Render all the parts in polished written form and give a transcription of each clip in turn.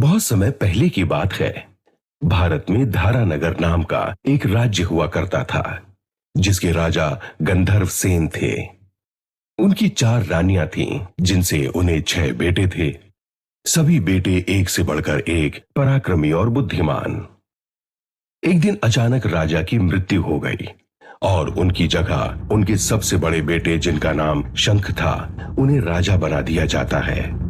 बहुत समय पहले की बात है। भारत में धारानगर नाम का एक राज्य हुआ करता था, जिसके राजा गंधर्व सेन थे। उनकी 4 रानियां थीं, जिनसे उन्हें 6 बेटे थे। सभी बेटे एक से बढ़कर एक पराक्रमी और बुद्धिमान। एक दिन अचानक राजा की मृत्यु हो गई और उनकी जगह उनके सबसे बड़े बेटे, जिनका नाम शंख था, उन्हें राजा बना दिया जाता है।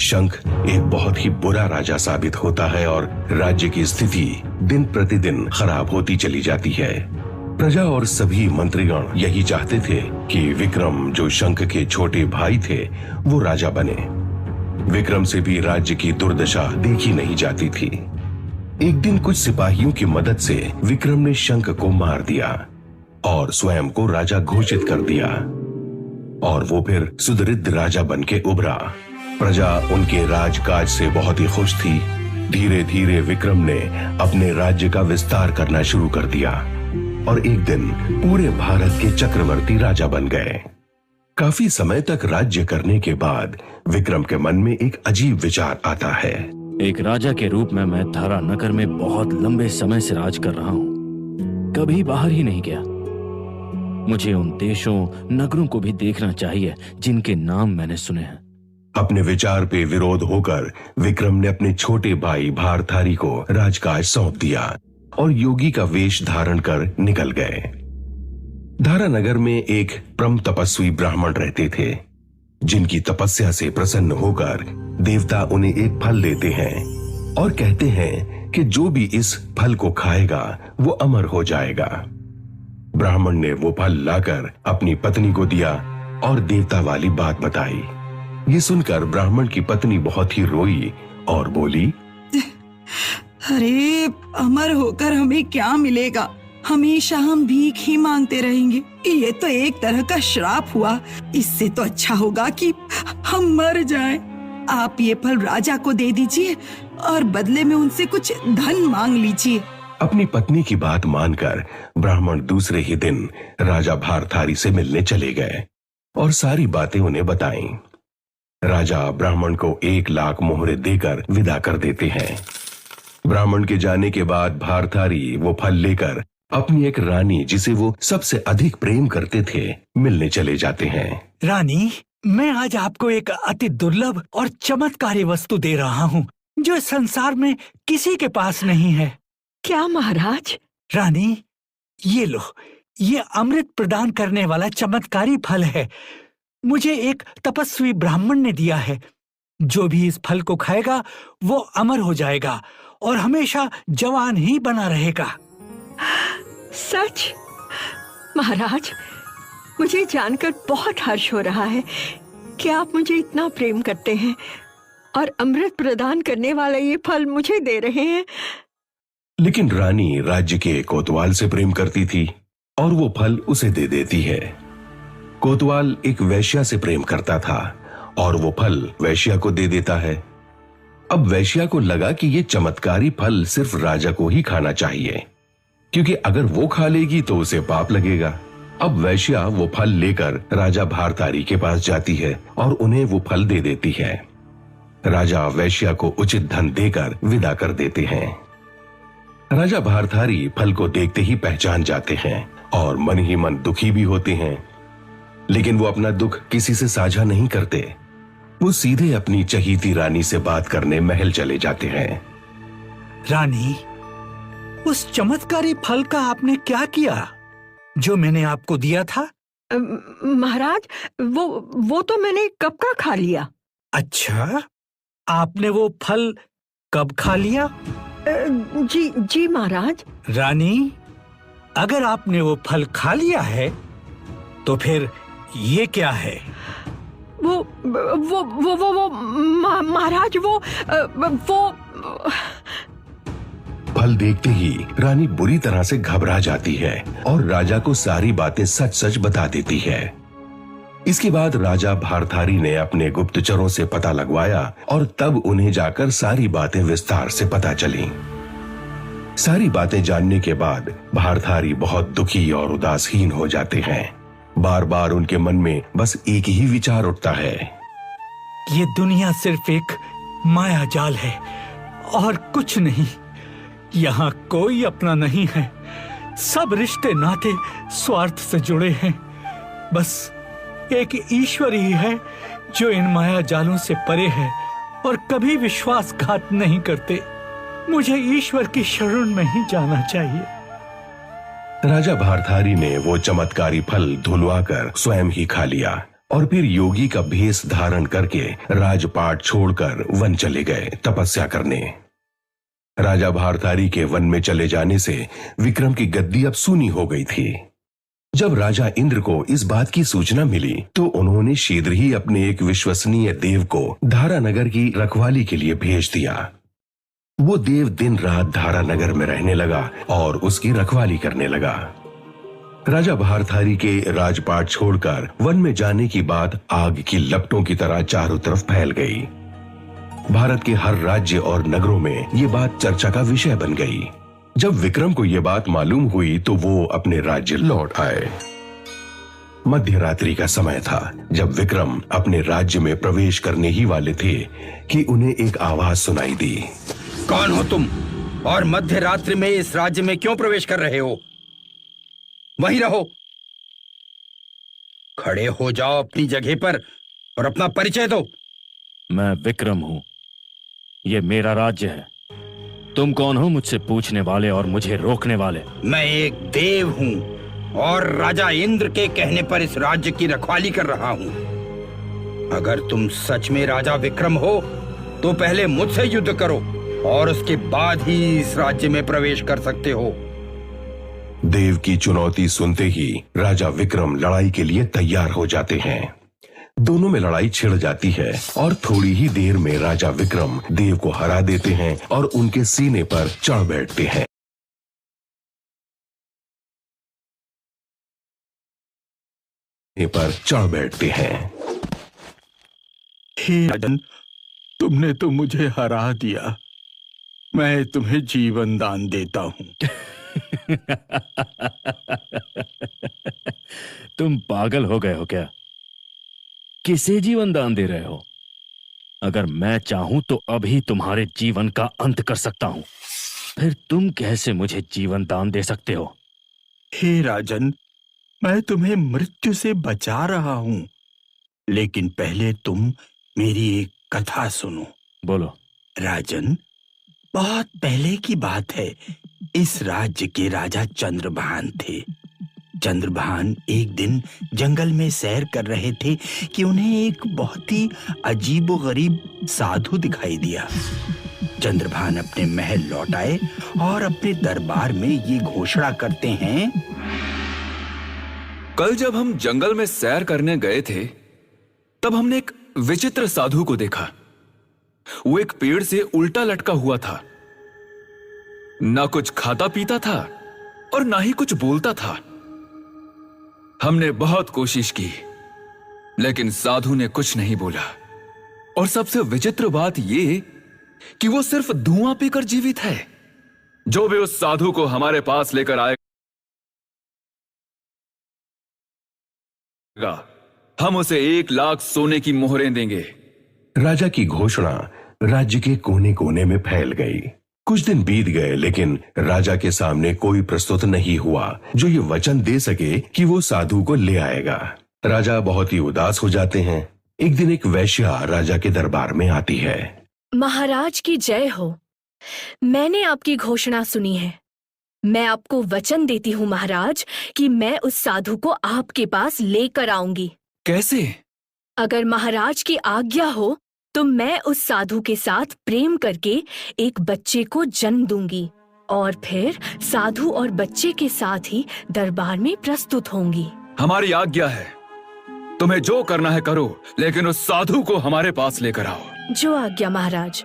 शंख एक बहुत ही बुरा राजा साबित होता है और राज्य की स्थिति दिन प्रतिदिन खराब होती चली जाती है। प्रजा और सभी मंत्रीगण यही चाहते थे कि विक्रम, जो शंख के छोटे भाई थे, वो राजा बने। विक्रम से भी राज्य की दुर्दशा देखी नहीं जाती थी। एक दिन कुछ सिपाहियों की मदद से विक्रम ने शंख को मार दिया और स्वयं को राजा घोषित कर दिया, और वो फिर सुदृढ़ राजा बनके उभरा। प्रजा उनके राजकाज से बहुत ही खुश थी। धीरे धीरे विक्रम ने अपने राज्य का विस्तार करना शुरू कर दिया और एक दिन पूरे भारत के चक्रवर्ती राजा बन गए। काफी समय तक राज्य करने के बाद विक्रम के मन में एक अजीब विचार आता है। एक राजा के रूप में मैं धारानगर में बहुत लंबे समय से राज कर रहा हूँ, कभी बाहर ही नहीं गया। मुझे उन देशों, नगरों को भी देखना चाहिए जिनके नाम मैंने सुने हैं। अपने विचार पे विरोध होकर विक्रम ने अपने छोटे भाई भारथारी को राजकाज सौंप दिया और योगी का वेश धारण कर निकल गए। धारानगर में एक परम तपस्वी ब्राह्मण रहते थे, जिनकी तपस्या से प्रसन्न होकर देवता उन्हें एक फल देते हैं और कहते हैं कि जो भी इस फल को खाएगा वो अमर हो जाएगा। ब्राह्मण ने वो फल लाकर अपनी पत्नी को दिया और देवता वाली बात बताई। ये सुनकर ब्राह्मण की पत्नी बहुत ही रोई और बोली, अरे, अमर होकर हमें क्या मिलेगा? हमेशा हम भीख ही मांगते रहेंगे। ये तो एक तरह का श्राप हुआ। इससे तो अच्छा होगा कि हम मर जाएं। आप ये फल राजा को दे दीजिए और बदले में उनसे कुछ धन मांग लीजिए। अपनी पत्नी की बात मानकर ब्राह्मण दूसरे ही दिन राजा भारथारी से मिलने चले गए और सारी बातें उन्हें बताईं। राजा ब्राह्मण को 1 लाख मोहरे देकर विदा कर देते हैं। ब्राह्मण के जाने के बाद भारथारी वो फल लेकर अपनी एक रानी, जिसे वो सबसे अधिक प्रेम करते थे, मिलने चले जाते हैं। रानी, मैं आज आपको एक अति दुर्लभ और चमत्कारी वस्तु दे रहा हूँ, जो संसार में किसी के पास नहीं है। क्या महाराज? रानी, ये लो, ये अमृत प्रदान करने वाला चमत्कारी फल है। मुझे एक तपस्वी ब्राह्मण ने दिया है। जो भी इस फल को खाएगा वो अमर हो जाएगा और हमेशा जवान ही बना रहेगा। सच? महाराज, मुझे जानकर बहुत हर्ष हो रहा है कि आप मुझे इतना प्रेम करते हैं और अमृत प्रदान करने वाला ये फल मुझे दे रहे हैं। लेकिन रानी राज्य के कोतवाल से प्रेम करती थी और वो फल उसे दे देती है। कोतवाल एक वैश्या से प्रेम करता था और वो फल वैश्या को दे देता है। अब वैश्या को लगा कि ये चमत्कारी फल सिर्फ राजा को ही खाना चाहिए, क्योंकि अगर वो खा लेगी तो उसे पाप लगेगा। अब वैश्या वो फल लेकर राजा भारथारी के पास जाती है और उन्हें वो फल दे देती है। राजा वैश्या को उचित धन देकर विदा कर देते हैं। राजा भारथारी फल को देखते ही पहचान जाते हैं और मन ही मन दुखी भी होते हैं, लेकिन वो अपना दुख किसी से साझा नहीं करते। वो सीधे अपनी चहीती रानी से बात करने महल चले जाते हैं। रानी, उस चमत्कारी फल का आपने क्या किया जो मैंने आपको दिया था? महाराज, वो तो मैंने कब का खा लिया। अच्छा, आपने वो फल कब खा लिया? जी महाराज। रानी, अगर आपने वो फल खा लिया है तो फिर ये क्या है? महाराज, वो फल देखते ही रानी बुरी तरह से घबरा जाती है और राजा को सारी बातें सच सच बता देती है। इसके बाद राजा भारथारी ने अपने गुप्तचरों से पता लगवाया और तब उन्हें जाकर सारी बातें विस्तार से पता चली। सारी बातें जानने के बाद भारथारी बहुत दुखी और उदासीन हो जाते हैं। बार बार उनके मन में बस एक ही विचार उठता है, ये दुनिया सिर्फ एक माया जाल है और कुछ नहीं। यहाँ कोई अपना नहीं है, सब रिश्ते नाते स्वार्थ से जुड़े हैं। बस एक ईश्वर ही है जो इन माया जालों से परे है और कभी विश्वासघात नहीं करते। मुझे ईश्वर की शरण में ही जाना चाहिए। राजा भारतारी ने वो चमत्कारी फल धुलवाकर स्वयं ही खा लिया और फिर योगी का भेष धारण करके राजपाट छोड़कर वन चले गए तपस्या करने। राजा भारतारी के वन में चले जाने से विक्रम की गद्दी अब सूनी हो गई थी। जब राजा इंद्र को इस बात की सूचना मिली तो उन्होंने शीघ्र ही अपने एक विश्वसनीय देव को धारानगर की रखवाली के लिए भेज दिया। वो देव दिन रात धारानगर में रहने लगा और उसकी रखवाली करने लगा। राजा भारतारी के राजपाट छोड़कर वन में जाने की बात आग की लपटों की तरह चारों तरफ फैल गई। भारत के हर राज्य और नगरों में ये बात चर्चा का विषय बन गई। जब विक्रम को ये बात मालूम हुई तो वो अपने राज्य लौट आए। मध्य रात्रि का समय था जब विक्रम अपने राज्य में प्रवेश करने ही वाले थे कि उन्हें एक आवाज सुनाई दी। कौन हो तुम और मध्य रात्रि में इस राज्य में क्यों प्रवेश कर रहे हो? वहीं रहो, खड़े हो जाओ अपनी जगह पर और अपना परिचय दो। मैं विक्रम हूं, ये मेरा राज्य है। तुम कौन हो मुझसे पूछने वाले और मुझे रोकने वाले? मैं एक देव हूं और राजा इंद्र के कहने पर इस राज्य की रखवाली कर रहा हूं। अगर तुम सच में राजा विक्रम हो तो पहले मुझसे युद्ध करो और उसके बाद ही इस राज्य में प्रवेश कर सकते हो। देव की चुनौती सुनते ही राजा विक्रम लड़ाई के लिए तैयार हो जाते हैं। दोनों में लड़ाई छिड़ जाती है और थोड़ी ही देर में राजा विक्रम देव को हरा देते हैं और उनके सीने पर चढ़ बैठते हैं। हे राजन, तुमने तो मुझे हरा दिया। मैं तुम्हें जीवन दान देता हूँ। तुम पागल हो गए हो क्या? किसे जीवन दान दे रहे हो? अगर मैं चाहूं तो अभी तुम्हारे जीवन का अंत कर सकता हूं। फिर तुम कैसे मुझे जीवन दान दे सकते हो? हे राजन, मैं तुम्हें मृत्यु से बचा रहा हूं, लेकिन पहले तुम मेरी एक कथा सुनो। बोलो। राजन, बहुत पहले की बात है। इस राज्य के राजा चंद्रभान थे। चंद्रभान एक दिन जंगल में सैर कर रहे थे कि उन्हें एक बहुत ही अजीबोगरीब साधु दिखाई दिया। चंद्रभान अपने महल लौट आए और अपने दरबार में ये घोषणा करते हैं। कल जब हम जंगल में सैर करने गए थे तब हमने एक विचित्र साधु को देखा। वो एक पेड़ से उल्टा लटका हुआ था। ना कुछ खाता पीता था और ना ही कुछ बोलता था। हमने बहुत कोशिश की लेकिन साधु ने कुछ नहीं बोला। और सबसे विचित्र बात यह कि वो सिर्फ धुआं पीकर जीवित है। जो भी उस साधु को हमारे पास लेकर आएगा हम उसे 1 लाख सोने की मोहरें देंगे। राजा की घोषणा राज्य के कोने कोने में फैल गई। कुछ दिन बीत गए लेकिन राजा के सामने कोई प्रस्तुत नहीं हुआ जो ये वचन दे सके कि वो साधु को ले आएगा। राजा बहुत ही उदास हो जाते हैं। एक दिन एक वैश्या राजा के दरबार में आती है। महाराज की जय हो। मैंने आपकी घोषणा सुनी है। मैं आपको वचन देती हूँ महाराज कि मैं उस साधु को आपके पास लेकर आऊंगी। कैसे? अगर महाराज की आज्ञा हो तो मैं उस साधु के साथ प्रेम करके एक बच्चे को जन्म दूंगी और फिर साधु और बच्चे के साथ ही दरबार में प्रस्तुत होंगी। हमारी आज्ञा है, तुम्हें जो करना है करो, लेकिन उस साधु को हमारे पास लेकर आओ। जो आज्ञा महाराज।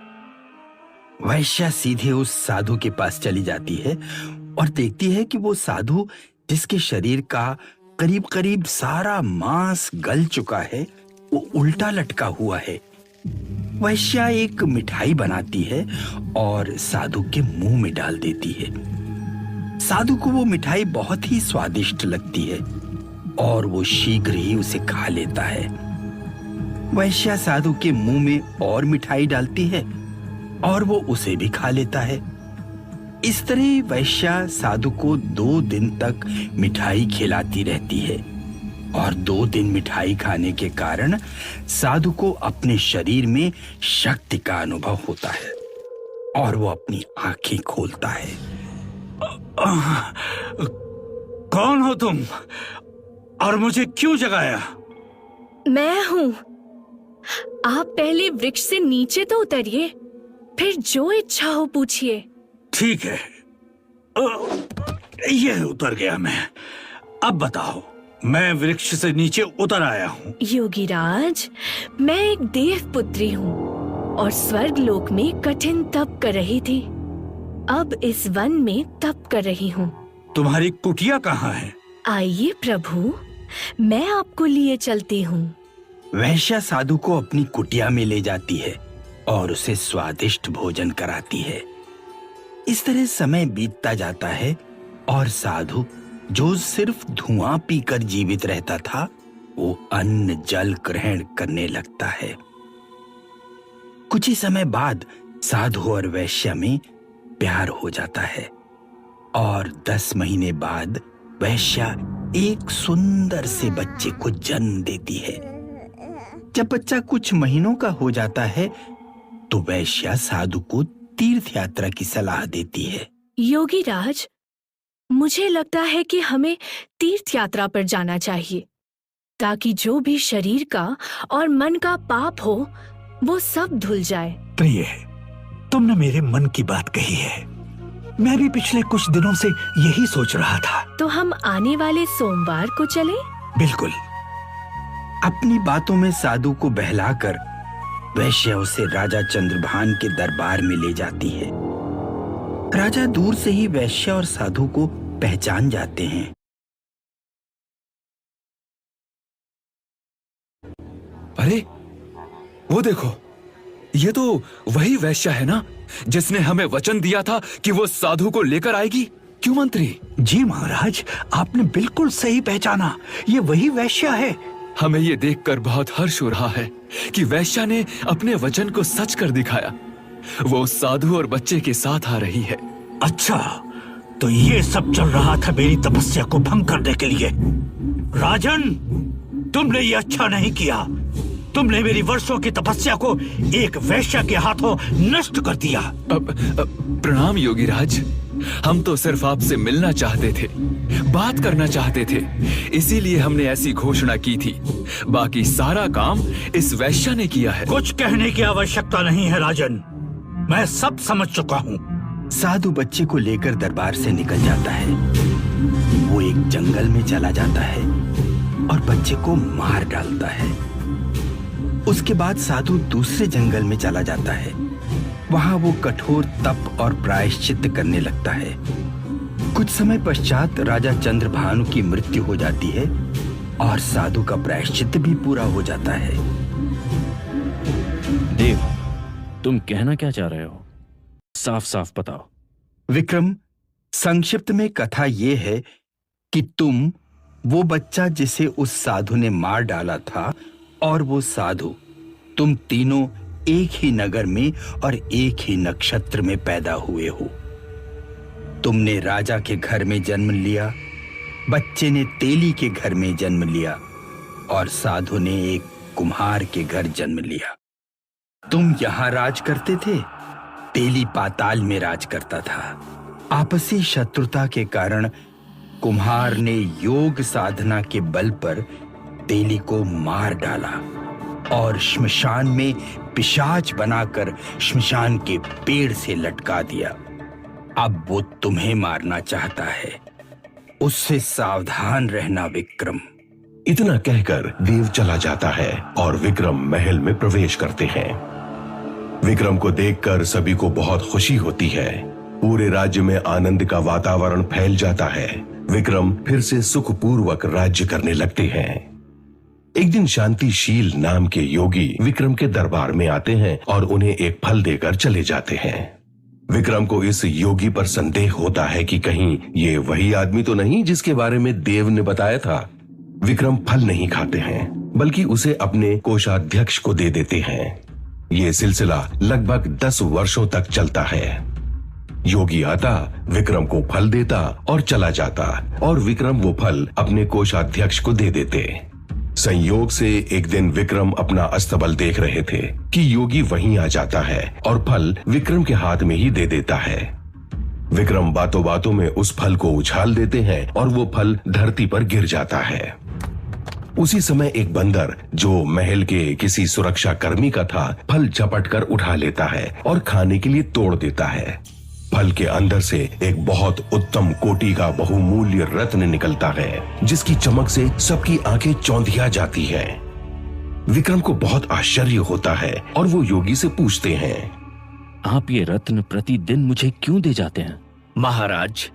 वैश्या सीधे उस साधु के पास चली जाती है और देखती है कि वो साधु जिसके शरीर का करीब करीब सारा मांस गल चुका है वो उल्टा लटका हुआ है। वैश्या एक मिठाई बनाती है और साधु के मुंह में डाल देती है। साधु को वो मिठाई बहुत ही स्वादिष्ट लगती है और वो शीघ्र ही उसे खा लेता है। वैश्या साधु के मुंह में और मिठाई डालती है और वो उसे भी खा लेता है। इस तरह वैश्या साधु को 2 दिन तक मिठाई खिलाती रहती है और 2 दिन मिठाई खाने के कारण साधु को अपने शरीर में शक्ति का अनुभव होता है और वो अपनी आंखें खोलता है। कौन हो तुम और मुझे क्यों जगाया? मैं हूँ। आप पहले वृक्ष से नीचे तो उतरिए, फिर जो इच्छा हो पूछिए। ठीक है, ये उतर गया मैं। अब बताओ, मैं वृक्ष से नीचे उतर आया हूँ। योगीराज, मैं एक देव पुत्री हूँ और स्वर्ग लोक में कठिन तप कर रही थी। अब इस वन में तप कर रही हूँ। तुम्हारी कुटिया कहाँ है? आइए प्रभु, मैं आपको लिए चलती हूँ। वैश्या साधु को अपनी कुटिया में ले जाती है और उसे स्वादिष्ट भोजन कराती है। इस तरह समय बीतता जाता है और साधु, जो सिर्फ धुआं पीकर जीवित रहता था, वो अन्न जल ग्रहण करने लगता है। कुछ ही समय बाद साधु और वैश्या में प्यार हो जाता है और 10 महीने बाद वैश्या एक सुंदर से बच्चे को जन्म देती है। जब बच्चा कुछ महीनों का हो जाता है तो वैश्या साधु को तीर्थ यात्रा की सलाह देती है। योगीराज, मुझे लगता है कि हमें तीर्थ यात्रा पर जाना चाहिए, ताकि जो भी शरीर का और मन का पाप हो वो सब धुल जाए। प्रिय, तुमने मेरे मन की बात कही है। मैं भी पिछले कुछ दिनों से यही सोच रहा था। तो हम आने वाले सोमवार को चलें? बिल्कुल। अपनी बातों में साधु को बहलाकर वैश्या उसे राजा चंद्रभान के दरबार में ले जाती है। राजा दूर से ही वैश्या और साधु को पहचान जाते हैं। अरे वो देखो, ये तो वही वैश्या है ना जिसने हमें वचन दिया था कि वो साधु को लेकर आएगी। क्यों मंत्री? जी महाराज, आपने बिल्कुल सही पहचाना। ये वही वैश्या है। हमें ये देखकर बहुत हर्ष हो रहा है कि वैश्या ने अपने वचन को सच कर दिखाया। वो साधु और बच्चे के साथ आ रही है। अच्छा, तो ये सब चल रहा था मेरी तपस्या को भंग करने के लिए। राजन, तुमने ये अच्छा नहीं किया। तुमने मेरी वर्षों की तपस्या को एक वैश्या के हाथों नष्ट कर दिया। प्रणाम योगीराज। हम तो सिर्फ आपसे मिलना चाहते थे, बात करना चाहते थे, इसीलिए हमने ऐसी घोषणा की थी। बाकी सारा काम इस वैश्या ने किया है। कुछ कहने की आवश्यकता नहीं है राजन, मैं सब समझ चुका हूँ। साधु बच्चे को लेकर दरबार से निकल जाता है। वो एक जंगल में चला जाता है और बच्चे को मार डालता है। उसके बाद साधु दूसरे जंगल में चला जाता है। वहां वो कठोर तप और प्रायश्चित करने लगता है। कुछ समय पश्चात राजा चंद्रभानु की मृत्यु हो जाती है और साधु का प्रायश्चित भी पूरा हो जाता है। देव, तुम कहना क्या चाह रहे हो? साफ साफ बताओ। विक्रम, संक्षिप्त में कथा ये है कि तुम वो बच्चा जिसे उस साधु ने मार डाला था और वो साधु, तुम तीनों एक ही नगर में और एक ही नक्षत्र में पैदा हुए हो। तुमने राजा के घर में जन्म लिया, बच्चे ने तेली के घर में जन्म लिया और साधु ने एक कुम्हार के घर जन्म लिया। तुम यहां राज करते थे, तेली पाताल में राज करता था। आपसी शत्रुता के कारण कुम्हार ने योग साधना के बल पर तेली को मार डाला और श्मशान में पिशाच बनाकर श्मशान के पेड़ से लटका दिया। अब वो तुम्हें मारना चाहता है, उससे सावधान रहना विक्रम। इतना कहकर देव चला जाता है और विक्रम महल में प्रवेश करते हैं। विक्रम को देखकर सभी को बहुत खुशी होती है। पूरे राज्य में आनंद का वातावरण फैल जाता है। विक्रम फिर से सुखपूर्वक राज्य करने लगते हैं। एक दिन शांतिशील नाम के योगी विक्रम के दरबार में आते हैं और उन्हें एक फल देकर चले जाते हैं। विक्रम को इस योगी पर संदेह होता है कि कहीं ये वही आदमी तो नहीं जिसके बारे में देव ने बताया था। विक्रम फल नहीं खाते हैं, बल्कि उसे अपने कोषाध्यक्ष को दे देते हैं। ये सिलसिला लगभग 10 वर्षों तक चलता है। योगी आता, विक्रम को फल देता और चला जाता, और विक्रम वो फल अपने कोषाध्यक्ष को दे देते। संयोग से एक दिन विक्रम अपना अस्तबल देख रहे थे कि योगी वहीं आ जाता है और फल विक्रम के हाथ में ही दे देता है। विक्रम बातों बातों में उस फल को उछाल देते हैं और वो फल धरती पर गिर जाता है। उसी समय एक बंदर, जो महल के किसी सुरक्षा कर्मी का था, फल झपट कर उठा लेता है और खाने के लिए तोड़ देता है। फल के अंदर से एक बहुत उत्तम कोटि का बहुमूल्य रत्न निकलता है, जिसकी चमक से सबकी आंखें चौंधिया जाती हैं। विक्रम को बहुत आश्चर्य होता है और वो योगी से पूछते हैं, आप ये रत्न प्रतिदिन मुझे क्यों दे जाते हैं? महाराज,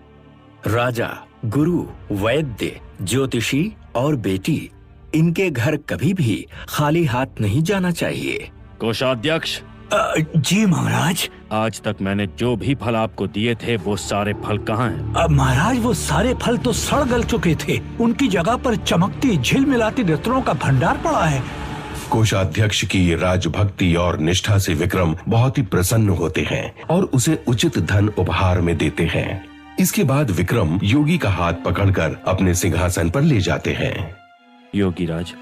राजा, गुरु, वैद्य, ज्योतिषी और बेटी, इनके घर कभी भी खाली हाथ नहीं जाना चाहिए। कोषाध्यक्ष, जी महाराज। आज तक मैंने जो भी फल आपको दिए थे वो सारे फल कहाँ हैं? महाराज, वो सारे फल तो सड़ गल चुके थे। उनकी जगह पर चमकती झिलमिलाती रत्नों का भंडार पड़ा है। कोषाध्यक्ष की राजभक्ति और निष्ठा से विक्रम बहुत ही प्रसन्न होते हैं और उसे उचित धन उपहार में देते हैं। इसके बाद विक्रम योगी का हाथ पकड़कर अपने सिंहासन पर ले जाते हैं। योगी राज,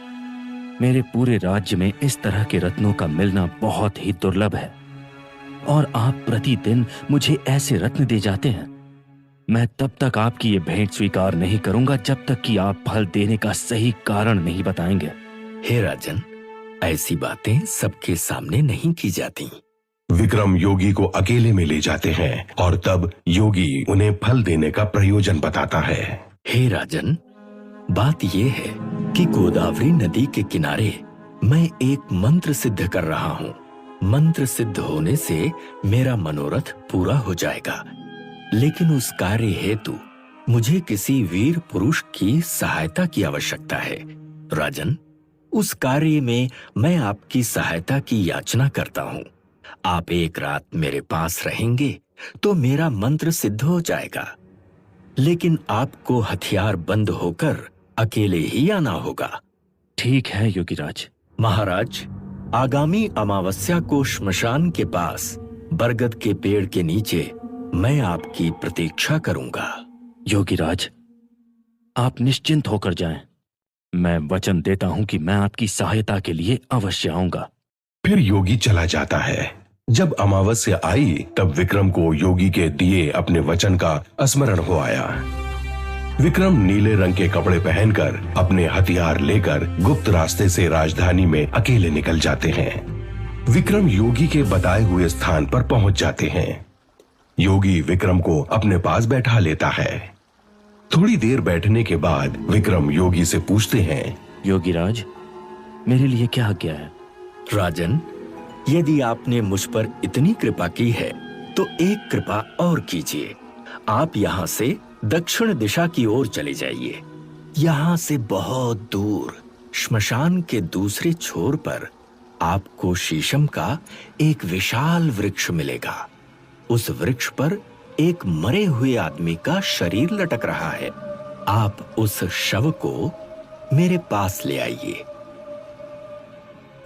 मेरे पूरे राज्य में इस तरह के रत्नों का मिलना बहुत ही दुर्लभ है, और आप प्रतिदिन मुझे ऐसे रत्न दे जाते हैं। मैं तब तक आपकी ये भेंट स्वीकार नहीं करूंगा जब तक कि आप फल देने का सही कारण नहीं बताएंगे। हे राजन, ऐसी बातें सबके सामने नहीं की जाती। विक्रम योगी को अकेले में ले जाते हैं और तब योगी उन्हें फल देने का प्रयोजन बताता है। हे राजन, बात यह है कि गोदावरी नदी के किनारे मैं एक मंत्र सिद्ध कर रहा हूँ। मंत्र सिद्ध होने से मेरा मनोरथ पूरा हो जाएगा, लेकिन उस कार्य हेतु मुझे किसी वीर पुरुष की सहायता की आवश्यकता है। राजन, उस कार्य में मैं आपकी सहायता की याचना करता हूँ। आप एक रात मेरे पास रहेंगे तो मेरा मंत्र सिद्ध हो जाएगा, लेकिन आपको हथियार बंद होकर अकेले ही आना होगा। ठीक है योगीराज। महाराज, आगामी अमावस्या को श्मशान के पास बरगद के पेड़ के नीचे मैं आपकी प्रतीक्षा करूंगा। योगीराज, आप निश्चिंत होकर जाएं। मैं वचन देता हूं कि मैं आपकी सहायता के लिए अवश्य आऊंगा। फिर योगी चला जाता है। जब अमावस्या आई तब विक्रम को योगी के दिए अपने वचन का स्मरण हो आया। विक्रम नीले रंग के कपड़े पहनकर अपने हथियार लेकर गुप्त रास्ते से राजधानी में अकेले निकल जाते हैं। विक्रम योगी के बताए हुए स्थान पर पहुंच जाते हैं। योगी विक्रम को अपने पास बैठा लेता है। थोड़ी देर बैठने के बाद विक्रम योगी से पूछते हैं, योगीराज, मेरे लिए क्या आज्ञा है? राजन, यदि आपने मुझ पर इतनी कृपा की है तो एक कृपा और कीजिए। आप यहाँ से दक्षिण दिशा की ओर चले जाइए। यहाँ से बहुत दूर श्मशान के दूसरे छोर पर आपको शीशम का एक विशाल वृक्ष मिलेगा। उस वृक्ष पर एक मरे हुए आदमी का शरीर लटक रहा है। आप उस शव को मेरे पास ले आइए।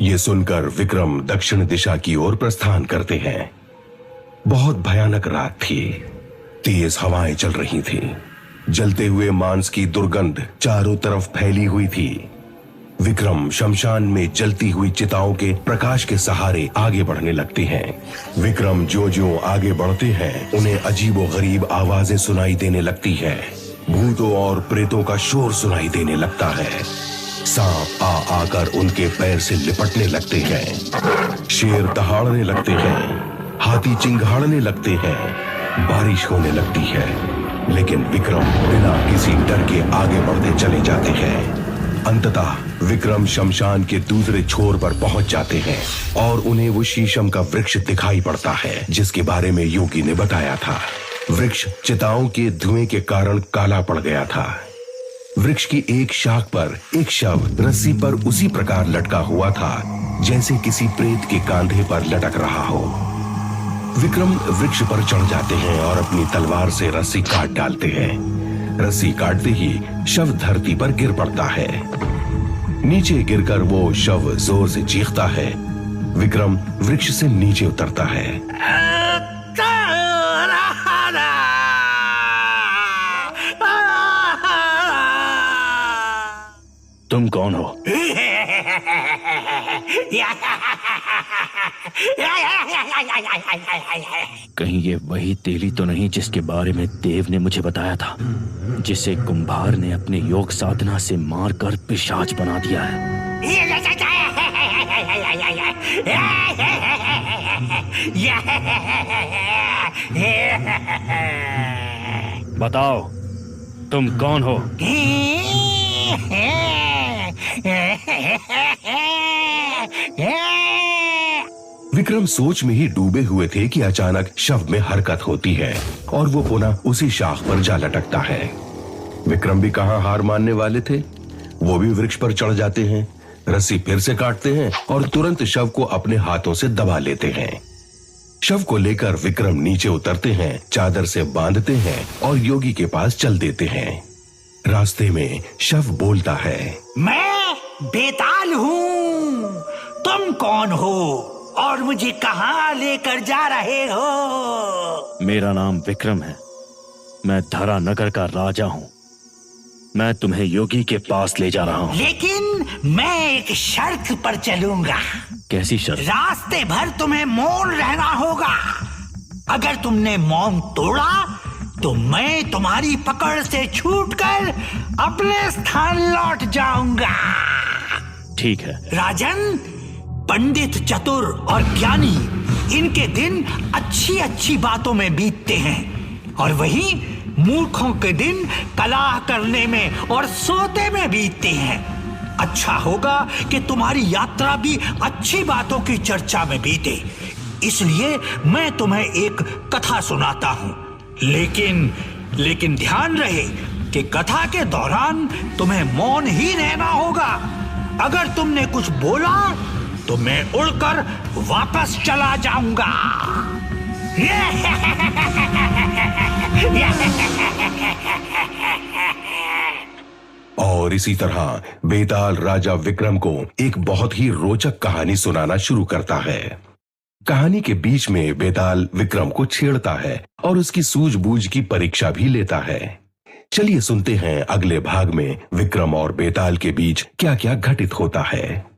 ये सुनकर विक्रम दक्षिण दिशा की ओर प्रस्थान करते हैं। बहुत भयानक रात थी। तेज हवाएं चल रही थी। जलते हुए मांस की दुर्गंध चारों तरफ फैली हुई थी। विक्रम शमशान में जलती हुई चिताओं के प्रकाश के सहारे आगे बढ़ने लगते हैं। विक्रम जो जो आगे बढ़ते हैं उन्हें अजीबोगरीब आवाजें सुनाई देने लगती है। भूतों और प्रेतों का शोर सुनाई देने लगता है। सांप आ आकर उनके पैर से लिपटने लगते हैं। शेर दहाड़ने लगते हैं। हाथी चिंगाड़ने लगते हैं। बारिश होने लगती है, लेकिन विक्रम बिना किसी डर के आगे बढ़ते चले जाते हैं। अंततः विक्रम शमशान के दूसरे छोर पर पहुंच जाते हैं और उन्हें वो शीशम का वृक्ष दिखाई पड़ता है जिसके बारे में योगी ने बताया था। वृक्ष चिताओं के धुएं के कारण काला पड़ गया था। वृक्ष की एक शाख पर एक शव रस्सी पर उसी प्रकार लटका हुआ था जैसे किसी प्रेत के कांधे पर लटक रहा हो। विक्रम वृक्ष पर चढ़ जाते हैं और अपनी तलवार से रस्सी काट डालते हैं। रस्सी काटते ही शव धरती पर गिर पड़ता है। नीचे गिरकर वो शव जोर से चीखता है। विक्रम वृक्ष से नीचे उतरता है। तुम कौन हो? कहीं ये वही तेली तो नहीं जिसके बारे में देव ने मुझे बताया था, जिसे कुंभार ने अपने योग साधना से मारकर पिशाच बना दिया है? बताओ, तुम कौन हो? विक्रम सोच में ही डूबे हुए थे कि अचानक शव में हरकत होती है और वो पुनः उसी शाख पर जा लटकता है। विक्रम भी कहां हार मानने वाले थे, वो भी वृक्ष पर चढ़ जाते हैं, रस्सी फिर से काटते हैं और तुरंत शव को अपने हाथों से दबा लेते हैं। शव को लेकर विक्रम नीचे उतरते हैं, चादर से बांधते हैं और योगी के पास चल देते हैं। रास्ते में शव बोलता है, मैं बेताल हूँ। तुम कौन हो और मुझे कहाँ लेकर जा रहे हो? मेरा नाम विक्रम है। मैं धरा नगर का राजा हूँ। मैं तुम्हें योगी के पास ले जा रहा हूँ। लेकिन मैं एक शर्त पर चलूंगा। कैसी शर्त? रास्ते भर तुम्हें मौन रहना होगा। अगर तुमने मौन तोड़ा तो मैं तुम्हारी पकड़ से छूटकर अपने स्थान लौट जाऊंगा। ठीक है। राजन, पंडित, चतुर और ज्ञानी, इनके दिन अच्छी अच्छी बातों में बीतते हैं और वहीं मूर्खों के दिन कलह करने में और सोते में बीतते हैं। अच्छा होगा कि तुम्हारी यात्रा भी अच्छी बातों की चर्चा में बीते, इसलिए मैं तुम्हें एक कथा सुनाता हूँ। लेकिन ध्यान रहे कि कथा के दौरान तुम्हें मौन ही रहना होगा। अगर तुमने कुछ बोला तो मैं उड़कर वापस चला जाऊंगा। और इसी तरह बेताल राजा विक्रम को एक बहुत ही रोचक कहानी सुनाना शुरू करता है। कहानी के बीच में बेताल विक्रम को छेड़ता है और उसकी सूझबूझ की परीक्षा भी लेता है। चलिए सुनते हैं अगले भाग में विक्रम और बेताल के बीच क्या क्या घटित होता है।